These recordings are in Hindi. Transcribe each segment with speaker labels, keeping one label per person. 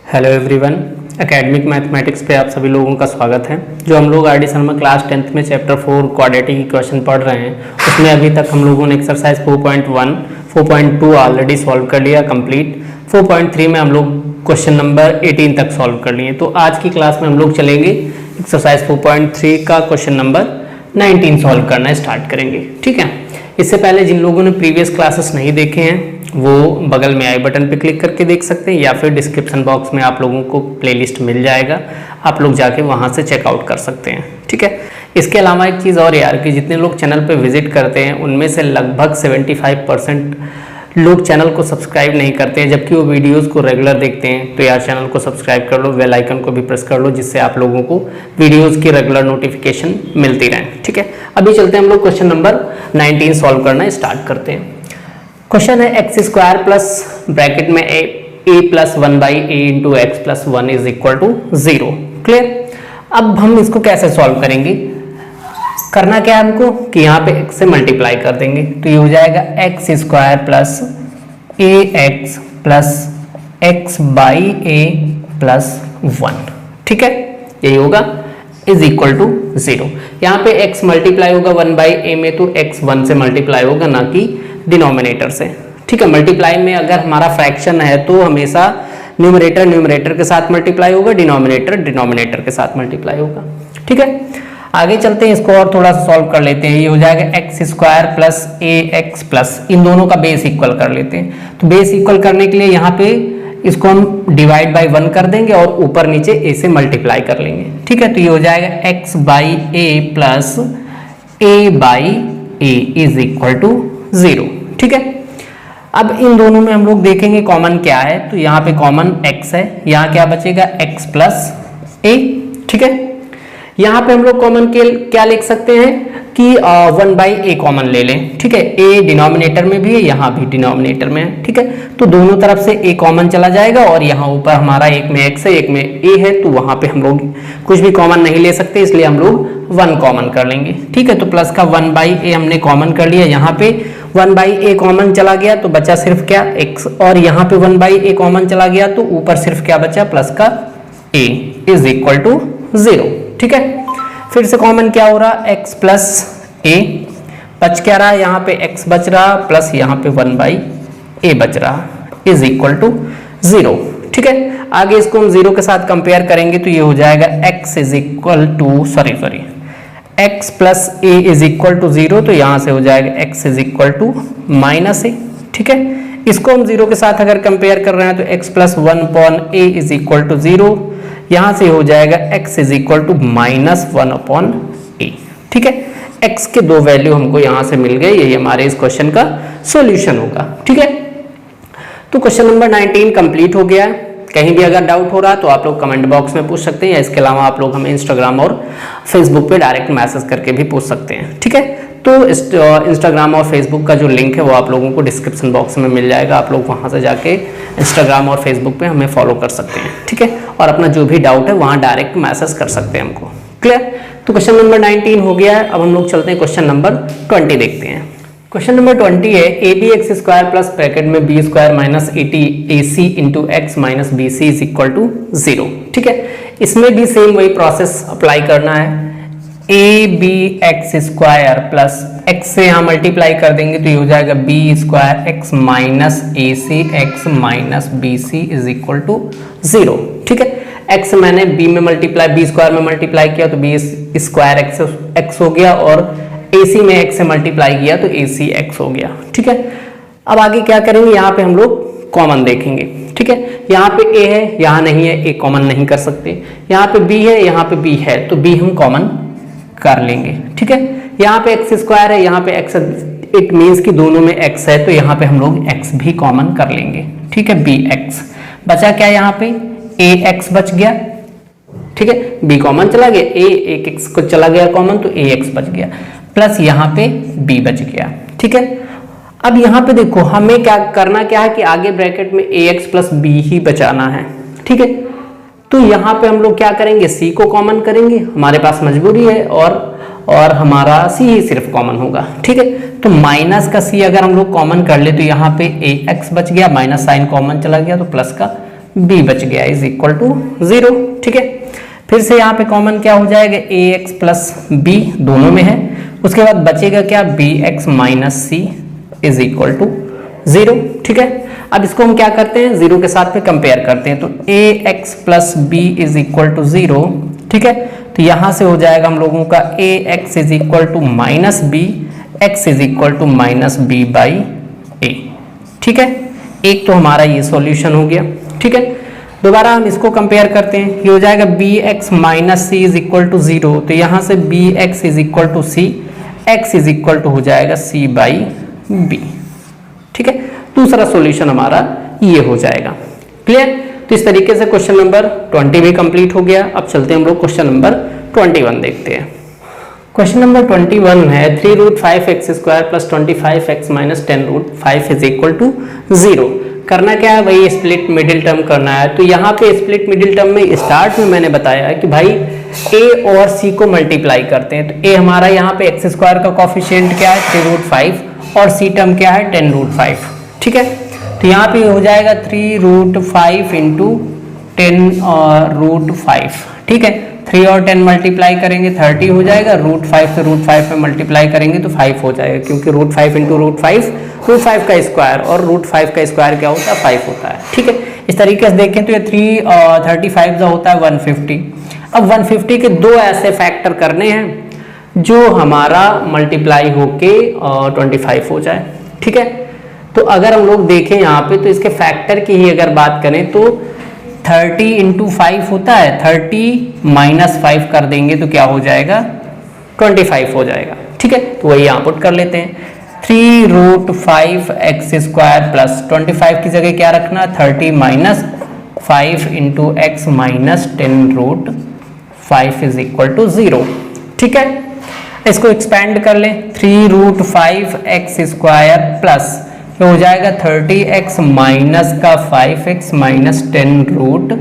Speaker 1: हेलो एवरीवन, एकेडमिक मैथमेटिक्स पे आप सभी लोगों का स्वागत है। जो हम लोग R D Sharma class 10th में चैप्टर 4 क्वाड्रेटिक इक्वेशन पढ़ रहे हैं, उसमें अभी तक हम लोगों ने एक्सरसाइज 4.1, 4.2 ऑलरेडी सॉल्व कर लिया कंप्लीट। 4.3 में हम लोग क्वेश्चन नंबर 18 तक सॉल्व कर लिए। तो आज की क्लास में हम लोग चलेंगे एक्सरसाइज 4.3 का क्वेश्चन नंबर 19 सॉल्व करना स्टार्ट करेंगे। ठीक है, इससे पहले जिन लोगों ने प्रीवियस क्लासेस नहीं देखे हैं वो बगल में आई बटन पे क्लिक करके देख सकते हैं, या फिर डिस्क्रिप्शन बॉक्स में आप लोगों को प्लेलिस्ट मिल जाएगा, आप लोग जाके वहाँ से चेकआउट कर सकते हैं। ठीक है, इसके अलावा एक चीज़ और यार कि जितने लोग चैनल पे विजिट करते हैं उनमें से लगभग 75% लोग चैनल को सब्सक्राइब नहीं करते हैं, जबकि वो वीडियोस को रेगुलर देखते हैं। तो यार चैनल को सब्सक्राइब कर लो, बेल आइकन को भी प्रेस कर लो, जिससे आप लोगों को वीडियोस की रेगुलर नोटिफिकेशन मिलती रहे। ठीक है, अभी चलते हैं हम लोग क्वेश्चन नंबर 19 सॉल्व करना स्टार्ट करते हैं। क्वेश्चन है एक्स स्क्वायर प्लस ब्रैकेट में a plus 1/a into x plus 1 is equal to 0। Clear. अब हम इसको कैसे सॉल्व करेंगे, करना क्या है हमको कि यहाँ पे x से मल्टीप्लाई कर देंगे, तो ये हो जाएगा x square plus A x plus x by A plus 1। ठीक है, यही होगा इज इक्वल टू 0। यहाँ पे x मल्टीप्लाई होगा 1/a में, तो x 1 से मल्टीप्लाई होगा, ना कि डिनोमिनेटर से। ठीक है, मल्टीप्लाई में अगर हमारा फ्रैक्शन है तो हमेशा न्यूमरेटर न्यूमरेटर के साथ मल्टीप्लाई होगा, डिनोमिनेटर डिनोमिनेटर के साथ मल्टीप्लाई होगा। ठीक है, आगे चलते हैं, इसको और थोड़ा सा सॉल्व कर लेते हैं। ये हो जाएगा एक्स स्क्वायर प्लस ए एक्स प्लस, इन दोनों का बेस इक्वल कर लेते हैं। तो बेस इक्वल करने के लिए यहाँ पे इसको हम डिवाइड बाई 1 कर देंगे और ऊपर नीचे ए से मल्टीप्लाई कर लेंगे। ठीक है, तो ये हो जाएगा X by A plus A by A is equal to 0। ठीक है, अब इन दोनों में हम लोग देखेंगे कॉमन क्या है, तो यहाँ पे कॉमन x है, यहाँ क्या बचेगा x प्लस ए। ठीक है, यहाँ पे हम लोग कॉमन के क्या लिख सकते हैं कि 1/a कॉमन ले लें। ठीक है, a डिनोमिनेटर में भी है, यहाँ भी डिनोमिनेटर में है। ठीक है, तो दोनों तरफ से a कॉमन चला जाएगा और यहाँ ऊपर हमारा एक में x है एक में a है, तो वहाँ पे हम लोग कुछ भी कॉमन नहीं ले सकते, इसलिए हम लोग 1 कॉमन कर लेंगे। ठीक है, तो प्लस का 1/a हमने कॉमन कर लिया, यहाँ पे 1/a कॉमन चला गया तो बचा सिर्फ क्या x, और यहाँ पे 1/a कॉमन चला गया तो ऊपर सिर्फ क्या बचा प्लस का a इज इक्वल टू 0। ठीक है, फिर से कॉमन क्या हो रहा x प्लस a बच क्या रहा, यहाँ पे x बच रहा प्लस यहाँ पे 1/a बच रहा इज इक्वल टू 0। ठीक है, आगे इसको हम 0 के साथ कंपेयर करेंगे तो ये हो जाएगा x is equal to x plus a is equal to 0, तो यहाँ से हो जाएगा x is equal to -a। ठीक है, इसको हम 0 के साथ अगर कंपेयर कर रहे हैं तो x plus 1/a is equal to 0, यहाँ से हो जाएगा x is equal to -1/a। ठीक है, x के दो वैल्यू हमको यहाँ से मिल गए, यही हमारे इस क्वेश्चन का सॉल्यूशन होगा। ठीक है, तो क्वेश्चन नंबर 19 कंप्लीट हो गया है। कहीं भी अगर डाउट हो रहा है तो आप लोग कमेंट बॉक्स में पूछ सकते हैं, या इसके अलावा आप लोग हमें इंस्टाग्राम और फेसबुक पे डायरेक्ट मैसेज करके भी पूछ सकते हैं। ठीक है, तो इंस्टाग्राम और फेसबुक का जो लिंक है वो आप लोगों को डिस्क्रिप्शन बॉक्स में मिल जाएगा, आप लोग वहाँ से जाके इंस्टाग्राम और फेसबुक पे हमें फॉलो कर सकते हैं। ठीक है, और अपना जो भी डाउट है वहाँ डायरेक्ट मैसेज कर सकते हैं हमको। क्लियर, तो क्वेश्चन नंबर 19 हो गया है। अब हम लोग चलते हैं क्वेश्चन नंबर 20 देखते हैं। क्वेश्चन नंबर 20 है A B x square plus bracket में b square minus A c into x minus B C is equal to 0। ठीक है, इसमें भी सेम वही प्रोसेस अप्लाई करना है। A B x square plus X से यहाँ मल्टीप्लाई कर देंगे तो ये हो जाएगा B square X minus A C X minus B C is equal to 0। ठीक है, एक्स मैंने बी में मल्टीप्लाई बी स्क्वायर में मल्टीप्लाई किया तो बी स्क्वायर एक्स हो गया, और AC में x से मल्टीप्लाई किया तो AC x हो गया। ठीक है, अब आगे क्या करेंगे, यहाँ पे हम लोग कॉमन देखेंगे। ठीक है, यहाँ पे a है यहाँ नहीं है, a कॉमन नहीं कर सकते, यहाँ पे b है यहाँ पे b है, तो b हम कॉमन कर लेंगे। ठीक है, यहाँ पे x स्क्वायर है यहाँ पे x, इट मीन्स कि दोनों में x है, तो यहाँ पे हम लोग x भी कॉमन कर लेंगे। ठीक है, bx बचा क्या, यहाँ पे ax बच गया। ठीक है, b कॉमन चला गया, एक x को चला गया कॉमन तो ax बच गया, प्लस यहाँ पे b बच गया। ठीक है, अब यहाँ पे देखो हमें क्या करना क्या है कि आगे ब्रैकेट में ax प्लस b ही बचाना है। ठीक है, तो यहाँ पे हम लोग क्या करेंगे, c को कॉमन करेंगे, हमारे पास मजबूरी है, और हमारा c ही सिर्फ कॉमन होगा। ठीक है, तो माइनस का c अगर हम लोग कॉमन कर ले तो यहाँ पे ax बच गया, माइनस साइन कॉमन चला गया तो प्लस का b बच गया इज इक्वल टू 0। ठीक है, फिर से यहाँ पे कॉमन क्या हो जाएगा, ax प्लस b दोनों में है। उसके बाद बचेगा क्या, bx minus c is equal to 0। ठीक है, अब इसको हम क्या करते हैं, 0 के साथ में कंपेयर करते हैं, तो ax plus b is equal to 0। ठीक है, तो यहाँ से हो जाएगा हम लोगों का ax is equal to minus b, x is equal to minus b by a। ठीक है, एक तो हमारा ये सॉल्यूशन हो गया। ठीक है, दोबारा हम इसको कंपेयर करते हैं, ये हो जाएगा bx minus c is equal to 0, तो यहाँ से bx is equal to c, x is equal to हो जाएगा c बाई b। ठीक है, दूसरा सॉल्यूशन हमारा ये हो जाएगा। क्लियर, तो इस तरीके से क्वेश्चन नंबर 20 भी कंप्लीट हो गया। अब चलते हैं हम लोग क्वेश्चन नंबर 21 देखते हैं। क्वेश्चन नंबर 21 है 3 root 5x square plus 25x minus 10 root 5 is equal to 0। करना क्या है, वही स्प्लिट मिडिल टर्म करना है। तो यहाँ पे स्प्लिट मिडिल टर्म में स्टार्ट में मैंने बताया कि भाई a और c को मल्टीप्लाई करते हैं। तो a हमारा यहाँ पे x स्क्वायर का कॉफिशिएंट क्या है 3 रूट 5 और c टर्म क्या है 10 रूट 5। ठीक है, तो यहाँ पे हो जाएगा 3 रूट 5 इंटू 10 और रूट 5। ठीक है, 3 और 10 मल्टीप्लाई करेंगे 30 हो जाएगा, रूट 5 से रूट 5 में मल्टीप्लाई करेंगे तो 5 हो जाएगा, क्योंकि रूट 5 इंटू रूट 5 का स्क्वायर, और रूट 5 का स्क्वायर क्या होता है 5 होता है। ठीक है, इस तरीके से देखें तो ये 3 और 35 जो होता है 150। अब 150 के दो ऐसे फैक्टर करने हैं जो हमारा मल्टीप्लाई होके 25 हो जाए। ठीक है, तो अगर हम लोग देखें यहाँ पे तो इसके फैक्टर की ही अगर बात करें तो 30 इंटू 5 होता है, 30 माइनस 5 कर देंगे तो क्या हो जाएगा 25 हो जाएगा। ठीक है, तो वही यहाँ पुट कर लेते हैं, 3 रूट 5 एक्स स्क्वायर प्लस 25 की जगह क्या रखना 30 minus 5 into x minus 10 root 5 is equal to 0। ठीक है, इसको एक्सपेंड कर लें, 3 रूट 5 एक्स स्क्वायर प्लस हो जाएगा 30x माइनस का 5x minus 10 root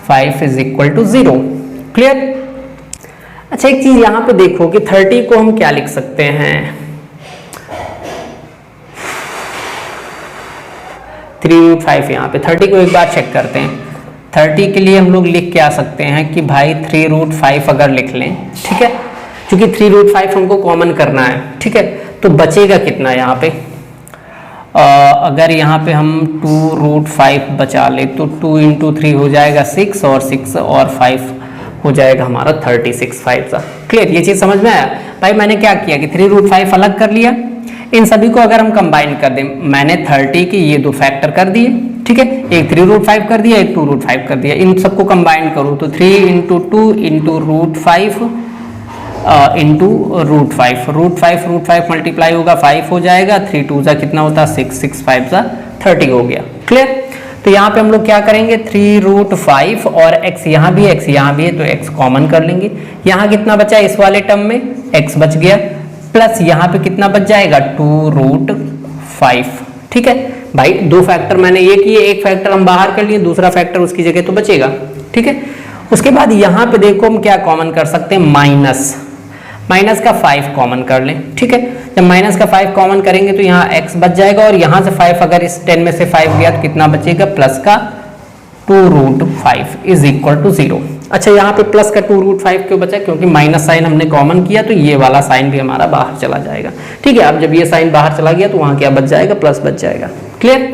Speaker 1: 5 is equal to 0। Clear. अच्छा, एक चीज यहां पे देखो कि 30 को हम क्या लिख सकते हैं, 3 रूट 5 यहाँ पे 30 को एक बार चेक करते हैं। 30 के लिए हम लोग लिख के आ सकते हैं कि भाई 3 रूट 5 अगर लिख लें। ठीक है, क्योंकि 3 रूट 5 हमको कॉमन करना है। ठीक है, तो बचेगा कितना यहाँ पे, अगर यहाँ पे हम 2 रूट 5 बचा ले तो 2 इंटू 3 हो जाएगा 6 और 6 और 5 हो जाएगा हमारा 36 5 का। क्लियर, ये चीज़ समझ में आया। भाई मैंने क्या किया कि 3 रूट 5 अलग कर लिया, इन सभी को अगर हम कंबाइन कर दें, मैंने 30 के ये दो फैक्टर कर दिए। ठीक है, एक 3 रूट 5 कर दिया, एक 2 रूट 5 कर दिया, इन सबको कंबाइन करूँ तो 3 into 2 into root 5 into root 5 multiply होगा 5 हो जाएगा, 3 2 जा कितना होता है 6, 6 5 जा 30 हो गया। क्लियर, तो यहाँ पे हम लोग क्या करेंगे 3 रूट 5 और x यहाँ भी है तो x कॉमन कर लेंगे। यहाँ कितना बचा इस वाले टर्म में x बच गया, प्लस यहाँ पे कितना बच जाएगा 2 रूट 5। ठीक है भाई, दो फैक्टर मैंने ये किए, एक फैक्टर हम बाहर कर लिए, दूसरा फैक्टर उसकी जगह तो बचेगा। ठीक है, उसके बाद यहाँ पे देखो हम क्या कॉमन कर सकते हैं, माइनस का 5 कॉमन कर लें। ठीक है, जब माइनस का 5 कॉमन करेंगे तो यहाँ x बच जाएगा, और यहाँ से 5 अगर इस 10 में से 5 गया तो कितना बचेगा प्लस का 2 रूट 5 इज इक्वल टू 0। अच्छा, यहाँ पे प्लस का 2 रूट 5 क्यों बचा, क्योंकि माइनस साइन हमने कॉमन किया तो ये वाला साइन भी हमारा बाहर चला जाएगा। ठीक है, अब जब ये साइन बाहर चला गया तो वहाँ क्या बच जाएगा, प्लस बच जाएगा। क्लियर,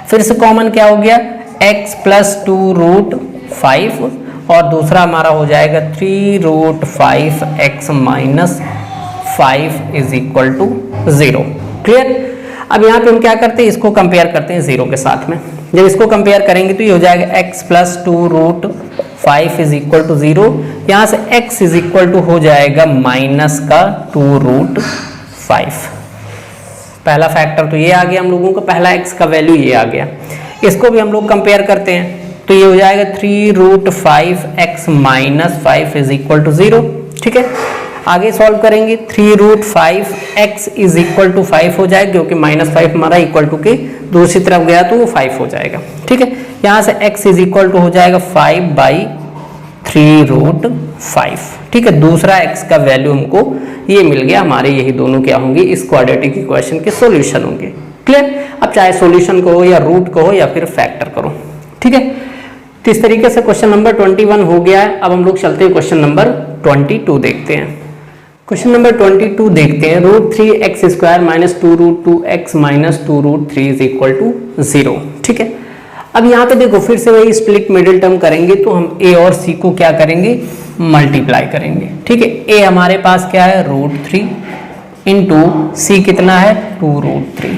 Speaker 1: फिर से कॉमन क्या हो गया x प्लस 2 रूट 5 और दूसरा हमारा हो जाएगा 3 root 5 x minus 5 is equal to 0। Clear, अब यहाँ पे हम क्या करते हैं, इसको कंपेयर करते हैं 0 के साथ में। जब इसको कंपेयर करेंगे तो ये हो जाएगा x plus 2 root 5 is equal to 0। यहाँ से x इज इक्वल टू हो जाएगा माइनस का 2 रूट 5। पहला फैक्टर तो ये आ गया हम लोगों को, पहला x का वैल्यू ये आ गया। इसको भी हम लोग कंपेयर करते हैं तो ये हो जाएगा 3 root 5 x minus 5 is equal to 0। ठीक है, आगे सॉल्व करेंगे 3 root 5 x is equal to 5 हो जाएगा, क्योंकि माइनस 5 हमारा इक्वल टू के दूसरी तरफ गया तो वो 5 हो जाएगा। ठीक है, यहाँ से x इज इक्वल टू हो जाएगा 5 बाई 3 रूट 5। ठीक है, दूसरा x का वैल्यू हमको ये मिल गया, हमारे यही दोनों क्या होंगे, इस क्वाड्रेटिक इक्वेशन के सॉल्यूशन होंगे। क्लियर, अब चाहे सॉल्यूशन को हो या रूट को हो या फिर फैक्टर करो, ठीक है। तो इस तरीके से क्वेश्चन नंबर 21 हो गया है। अब हम लोग चलते हैं क्वेश्चन नंबर 22 देखते हैं। क्वेश्चन नंबर 22 देखते हैं। √3x² minus 2√2x minus 2√3 is equal to 0। ठीक है। अब यहाँ पे देखो फिर से वही स्प्लिट मिडिल टर्म करेंगे, तो हम a और c को क्या करेंगे, मल्टीप्लाई करेंगे। ठीक है। a हमारे पास क्या है, √3 इंटू c कितना है, 2√3।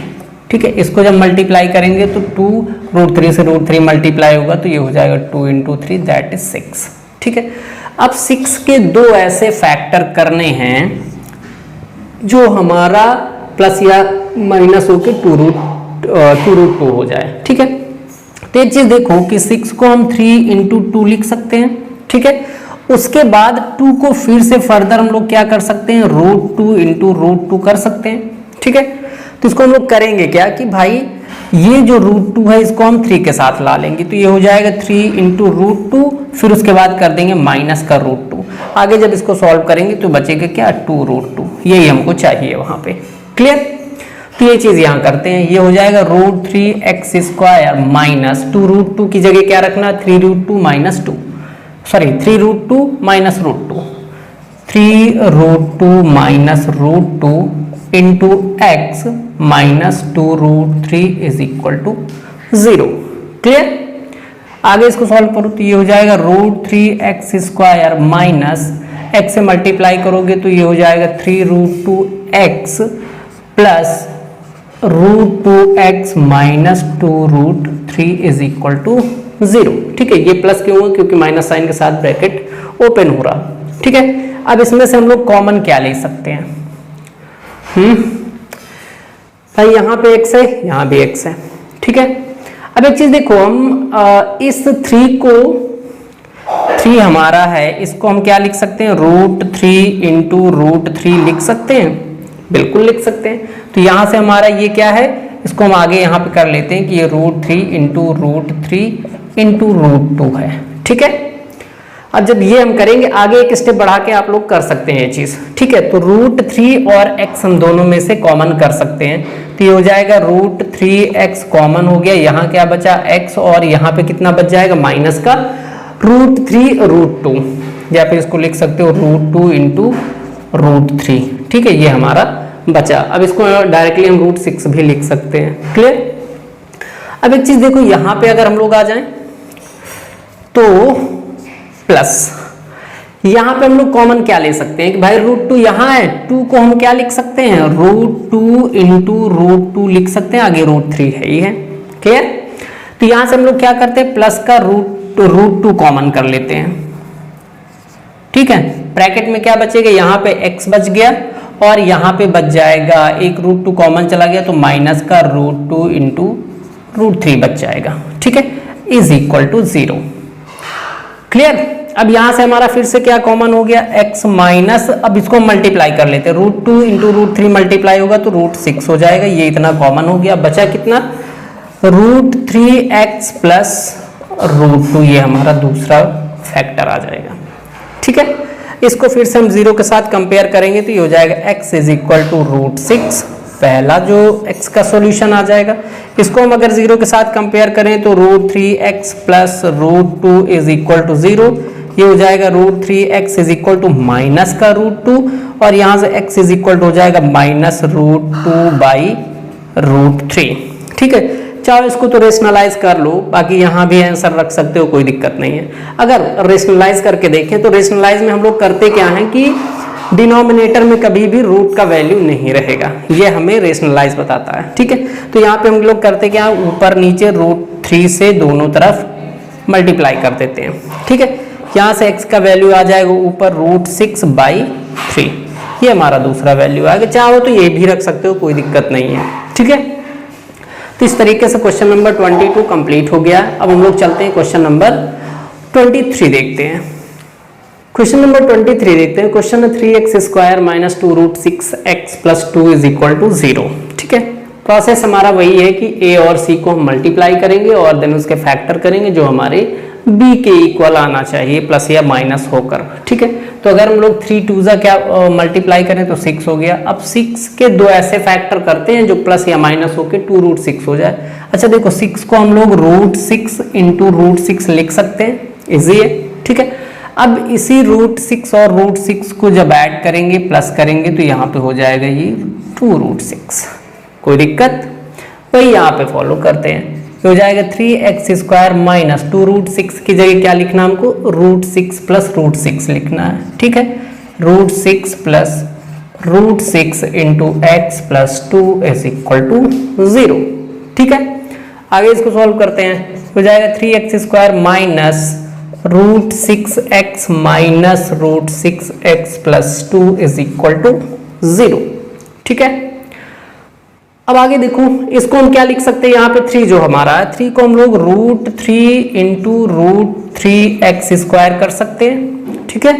Speaker 1: ठीक है। इसको जब मल्टीप्लाई करेंगे तो 2√3 से √3 मल्टीप्लाई होगा तो ये हो जाएगा 2 इंटू 3 दैट इज 6। ठीक है। अब 6 के दो ऐसे फैक्टर करने हैं जो हमारा प्लस या माइनस होके 2√2 हो जाए। ठीक है। तो एक चीज देखो कि 6 को हम 3 इंटू 2 लिख सकते हैं। ठीक है। उसके बाद 2 को फिर से फर्दर हम लोग क्या कर सकते हैं, √2 इंटू √2 कर सकते हैं। ठीक है। तो इसको हम लोग करेंगे क्या कि भाई ये जो √2 है इसको हम 3 के साथ ला लेंगे, तो ये हो जाएगा 3 इंटू √2, फिर उसके बाद कर देंगे माइनस का √2। आगे जब इसको सॉल्व करेंगे तो बचेगा क्या, 2√2। यही हमको चाहिए वहां पे। क्लियर। तो ये चीज यहाँ करते हैं, ये हो जाएगा √3x² माइनस 2√2 की जगह क्या रखना, 3√2 minus 2, sorry 3√2 minus √2, 3√2 minus √2 into x minus 2√3 is equal to 0। Clear. आगे इसको सॉल्व करो तो ये हो जाएगा √3x² माइनस x से मल्टीप्लाई करोगे तो ये हो जाएगा 3√2x plus √2x minus 2√3 is equal to 0। ठीक है। ये प्लस क्यों हुआ, क्योंकि माइनस साइन के साथ ब्रैकेट ओपन हो रहा। ठीक है। अब इसमें से हम लोग कॉमन क्या ले सकते हैं, भाई यहाँ पे x है, यहाँ भी x है। ठीक है। अब एक चीज देखो, हम इस 3 को, 3 हमारा है, इसको हम क्या लिख सकते हैं, √3 इंटू √3 लिख सकते हैं, बिल्कुल लिख सकते हैं। तो यहां से हमारा ये क्या है, इसको हम आगे यहाँ पे कर लेते हैं कि ये √3 इंटू √3 इंटू √2 है। ठीक है। अब जब ये हम करेंगे आगे एक स्टेप बढ़ा के आप लोग कर सकते हैं ये चीज। ठीक है। तो √3 और x हम दोनों में से कॉमन कर सकते हैं, तो ये हो जाएगा √3x कॉमन हो गया, यहाँ क्या बचा x, और यहाँ पे कितना बच जाएगा, माइनस का √3 √2, या फिर इसको लिख सकते हो √2 इंटू √3। ठीक है। ये हमारा बचा। अब इसको डायरेक्टली हम √6 भी लिख सकते हैं। क्लियर। अब एक चीज देखो, यहाँ पे अगर हम लोग आ जाएं तो प्लस, यहां पे हम लोग कॉमन क्या ले सकते हैं कि भाई √2 यहां है, 2 को हम क्या लिख सकते हैं, √2 इंटू √2 लिख सकते हैं, आगे √3 है ही है। क्लियर। तो यहां से हम लोग क्या करते हैं, प्लस का √2 कॉमन कर लेते हैं। ठीक है। ब्रैकेट में क्या बचेगा, यहाँ पे x बच गया और यहाँ पे बच जाएगा एक √2 कॉमन चला गया तो माइनस का √2 इंटू √3 बच जाएगा। ठीक है। Is equal to 0। क्लियर। अब यहां से हमारा फिर से क्या कॉमन हो गया, x माइनस, अब इसको मल्टीप्लाई कर लेते हैं, √2 इंटू √3 मल्टीप्लाई होगा तो √6 हो जाएगा, ये इतना कॉमन हो गया। बचा कितना, √3x प्लस √2, ये हमारा दूसरा फैक्टर आ जाएगा। ठीक है। इसको फिर से हम 0 के साथ कंपेयर करेंगे तो ये हो जाएगा x इज इक्वल टू √6, पहला जो x का सॉल्यूशन आ जाएगा। इसको हम अगर 0 के साथ कंपेयर करें तो √3x plus √2 is equal to 0, ये हो जाएगा √3x is equal to minus का √2, और यहाँ से x इज इक्वल टू हो जाएगा माइनस √2 बाई √3। ठीक है। चाहो इसको तो रेशनलाइज कर लो, बाकी यहाँ भी आंसर रख सकते हो, कोई दिक्कत नहीं है। अगर रेशनलाइज करके देखें तो रेशनलाइज में हम लोग करते क्या है कि डिनोमिनेटर में कभी भी रूट का वैल्यू नहीं रहेगा, ये हमें रेशनलाइज बताता है। ठीक है। तो यहाँ पे हम लोग करते क्या, ऊपर नीचे √3 से दोनों तरफ मल्टीप्लाई कर देते हैं। ठीक है। यहाँ से x का वैल्यू आ जाएगा ऊपर √6/3, ये हमारा दूसरा वैल्यू आएगा। चाहो तो ये भी रख सकते हो, कोई दिक्कत नहीं है। ठीक है। तो इस तरीके से क्वेश्चन नंबर 22 कंप्लीट हो गया। अब हम लोग चलते हैं क्वेश्चन नंबर 23 देखते हैं। क्वेश्चन नंबर 23 देखते हैं। Question 3x² minus 2√6x plus 2 is equal to 0। ठीक है। प्रोसेस हमारा वही है कि a और c को हम मल्टीप्लाई करेंगे और देन उसके फैक्टर करेंगे जो हमारे b के इक्वल आना चाहिए प्लस या माइनस होकर। ठीक है, तो अगर हम लोग 3 2 क्या मल्टीप्लाई करें तो 6 हो गया। अब 6 के दो ऐसे फैक्टर करते हैं जो प्लस या माइनस होके 2√6 हो जाए। अच्छा देखो 6 को हम लोग √6 इंटू √6 लिख सकते हैं, इजी है। ठीक है, अब इसी √6 और √6 को जब ऐड करेंगे प्लस करेंगे तो यहाँ पे हो जाएगा ये 2√6। कोई दिक्कत? वही यहाँ पे फॉलो करते हैं, हो जाएगा 3x² माइनस 2√6 की जगह क्या लिखना हमको, √6 प्लस √6 लिखना है। ठीक है, √6 plus √6 into x plus 2 is equal to 0। ठीक है, आगे इसको सॉल्व करते हैं, हो जाएगा 3x² minus √6x minus √6x plus 2 is equal to 0। ठीक है, अब आगे देखो इसको हम क्या लिख सकते हैं, यहाँ पे 3 जो हमारा है 3 को हम लोग √3 इंटू √3x² कर सकते हैं। ठीक है,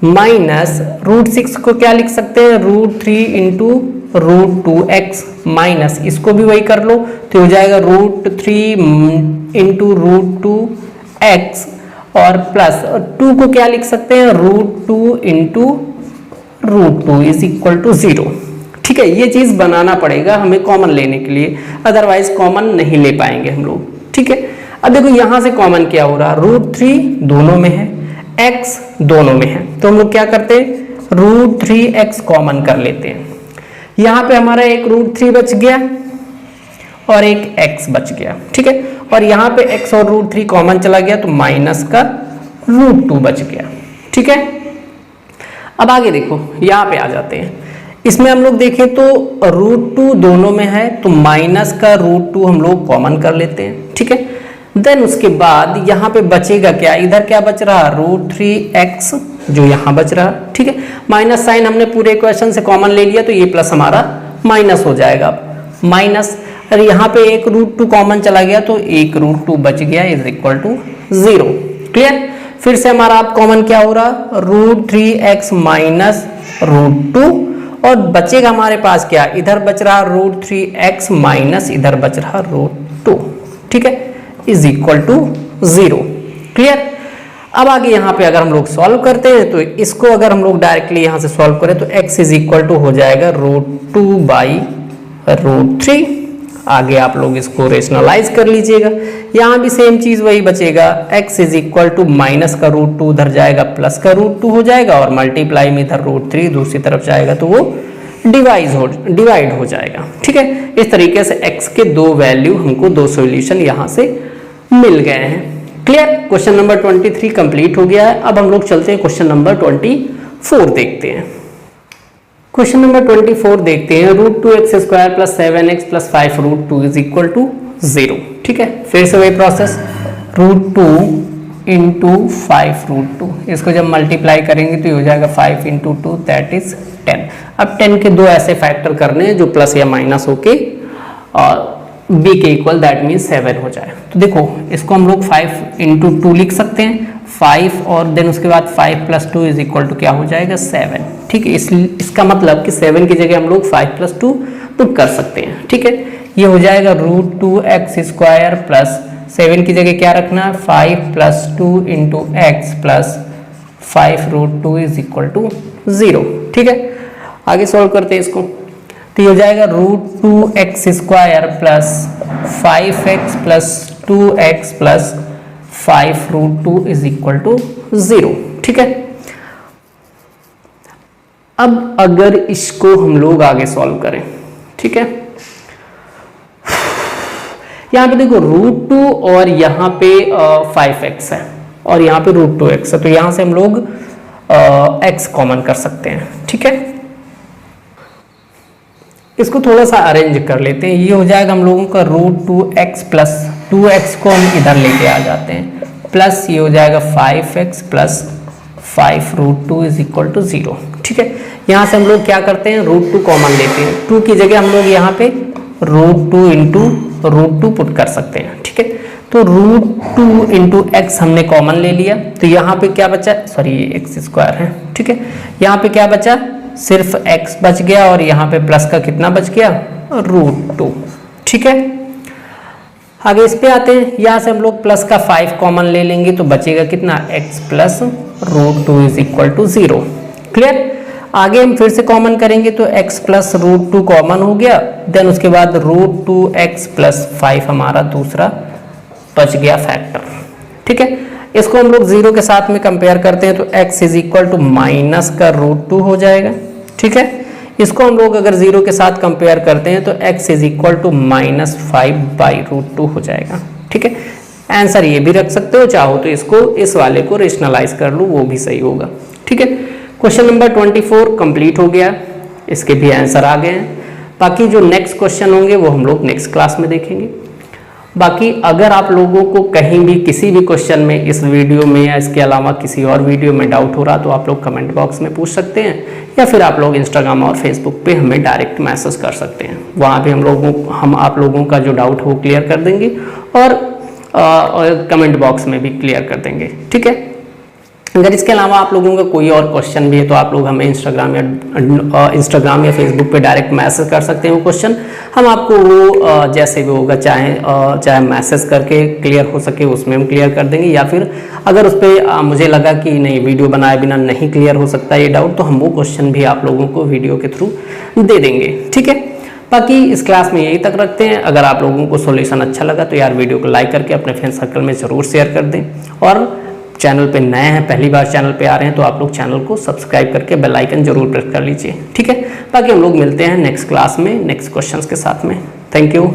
Speaker 1: माइनस √6 को क्या लिख सकते हैं, √3 इंटू √2x माइनस इसको भी वही कर लो तो हो जाएगा √3 इंटू √2x और प्लस 2 को क्या लिख सकते हैं, √2 इंटू √2 इज इक्वल टू 0। ठीक है, ये चीज बनाना पड़ेगा हमें कॉमन लेने के लिए, अदरवाइज कॉमन नहीं ले पाएंगे हम लोग। ठीक है, अब देखो यहां से कॉमन क्या हो रहा, √3 दोनों में है, x दोनों में है, तो हम लोग क्या करते हैं √3x कॉमन कर लेते हैं। यहां पे हमारा एक √3 बच गया और एक x बच गया। ठीक है, और यहाँ पे x और √3 कॉमन चला गया तो माइनस का √2 बच गया। ठीक है, अब आगे देखो यहाँ पे आ जाते हैं, इसमें हम लोग देखें तो √2 दोनों में है तो माइनस का √2 हम लोग कॉमन कर लेते हैं। ठीक है, देन उसके बाद यहाँ पे बचेगा क्या, इधर क्या बच रहा, √3x जो यहाँ बच रहा। ठीक है, माइनस साइन हमने पूरे इक्वेशन से कॉमन ले लिया तो ये प्लस हमारा माइनस हो जाएगा, माइनस अरे यहाँ पे एक √2 कॉमन चला गया तो एक √2 बच गया इज इक्वल टू 0। क्लियर, फिर से हमारा आप कॉमन क्या हो रहा, √3x माइनस √2 और बचेगा हमारे पास क्या, इधर बच रहा √3x माइनस इधर बच रहा √2। ठीक है, इज इक्वल टू 0। क्लियर, अब आगे यहाँ पे अगर हम लोग सॉल्व करते हैं तो इसको अगर हम लोग डायरेक्टली यहाँ से सॉल्व करें तो x इज इक्वल टू हो जाएगा √2 बाई √3। आगे आप लोग इसको रेशनलाइज कर लीजिएगा, यहाँ भी सेम चीज वही बचेगा, x is equal to minus का √2 उधर जाएगा प्लस का √2 हो जाएगा और मल्टीप्लाई में इधर √3 दूसरी तरफ जाएगा तो वो डिवाइड हो जाएगा। ठीक है, इस तरीके से x के दो वैल्यू हमको दो सॉल्यूशन यहाँ से मिल गए हैं। क्लियर, क्वेश्चन नंबर 23 कंप्लीट हो गया है। अब हम लोग चलते हैं क्वेश्चन नंबर 24 देखते हैं। क्वेश्चन नंबर 24 देखते हैं, √2x² plus 7x plus 5√2 is equal to 0। ठीक है, फिर से वही प्रोसेस, √2 इंटू 5√2 इसको जब मल्टीप्लाई करेंगे तो ये हो जाएगा 5 इंटू 2 दैट इज 10। अब 10 के दो ऐसे फैक्टर करने हैं जो प्लस या माइनस होके और b के इक्वल दैट मीन 7 हो जाए। तो देखो इसको हम लोग 5 इंटू 2 लिख सकते हैं, 5 और देन उसके बाद 5 प्लस 2 इज इक्वल टू क्या हो जाएगा 7। ठीक है, इसका मतलब कि 7 की जगह हम लोग 5 प्लस 2 पुट कर सकते हैं। ठीक है, ये हो जाएगा √2x² प्लस 7 की जगह क्या रखना है 5 plus 2 into x plus 5√2 is equal to 0। ठीक है, आगे सॉल्व करते हैं इसको, तो ये हो जाएगा √2x² plus 5x plus 2x plus 5√2 is equal to 0। ठीक है, अब अगर इसको हम लोग आगे सॉल्व करें, ठीक है, यहाँ पे देखो √2 और यहाँ पे 5x है और यहाँ पे √2x है, तो यहाँ से हम लोग x कॉमन कर सकते हैं। ठीक है, इसको थोड़ा सा अरेंज कर लेते हैं, ये हो जाएगा हम लोगों का √2x प्लस 2x को हम इधर लेके आ जाते हैं प्लस ये हो जाएगा 5x plus 5√2 is equal to 0। ठीक है, यहाँ से हम लोग क्या करते हैं √2 कॉमन लेते हैं, 2 की जगह हम लोग यहाँ पे √2 इंटू √2 पुट कर सकते हैं। ठीक है, तो √2 इंटू x हमने कॉमन ले लिया तो यहाँ पे क्या बचा, सॉरी ये x² है। ठीक है, यहाँ पे क्या बचा, सिर्फ x बच गया और यहाँ पे प्लस का कितना बच गया √2। ठीक है, आगे इस पे आते हैं। यहाँ से हम लोग प्लस का 5 कॉमन ले लेंगे तो बचेगा कितना, x plus √2 is equal to 0। Clear, आगे हम फिर से कॉमन करेंगे तो x प्लस √2 कॉमन हो गया, देन उसके बाद √2x प्लस 5 हमारा दूसरा बच गया फैक्टर। ठीक है, इसको हम लोग 0 के साथ में कंपेयर करते हैं तो x is equal to minus का √2 हो जाएगा। ठीक है, इसको हम लोग अगर 0 के साथ कंपेयर करते हैं तो x इज इक्वल टू -5/√2 हो जाएगा। ठीक है, आंसर ये भी रख सकते हो, चाहो तो इसको इस वाले को रेशनलाइज कर लो, वो भी सही होगा। ठीक है, क्वेश्चन नंबर 24 कंप्लीट हो गया, इसके भी आंसर आ गए हैं। बाकी जो नेक्स्ट क्वेश्चन होंगे वो हम लोग नेक्स्ट क्लास में देखेंगे। बाकी अगर आप लोगों को कहीं भी किसी भी क्वेश्चन में इस वीडियो में या इसके अलावा किसी और वीडियो में डाउट हो रहा तो आप लोग कमेंट बॉक्स में पूछ सकते हैं, या फिर आप लोग इंस्टाग्राम और फेसबुक पे हमें डायरेक्ट मैसेज कर सकते हैं। वहाँ भी हम आप लोगों का जो डाउट हो क्लियर कर देंगे और कमेंट बॉक्स में भी क्लियर कर देंगे। ठीक है, अगर इसके अलावा आप लोगों का कोई और क्वेश्चन भी है तो आप लोग हमें इंस्टाग्राम या फेसबुक पे डायरेक्ट मैसेज कर सकते हैं। वो क्वेश्चन हम आपको वो जैसे भी होगा, चाहे मैसेज करके क्लियर हो सके उसमें हम क्लियर कर देंगे, या फिर अगर उस पर मुझे लगा कि नहीं वीडियो बनाए बिना नहीं क्लियर हो सकता ये डाउट, तो हम वो क्वेश्चन भी आप लोगों को वीडियो के थ्रू दे देंगे। ठीक है, बाकी इस क्लास में यही तक रखते हैं। अगर आप लोगों को सॉल्यूशन अच्छा लगा तो यार वीडियो को लाइक करके अपने फ्रेंड सर्कल में ज़रूर शेयर कर दें, और चैनल पे नए हैं, पहली बार चैनल पे आ रहे हैं तो आप लोग चैनल को सब्सक्राइब करके बेल आइकन जरूर प्रेस कर लीजिए। ठीक है, बाकी हम लोग मिलते हैं नेक्स्ट क्लास में नेक्स्ट क्वेश्चंस के साथ में। Thank you.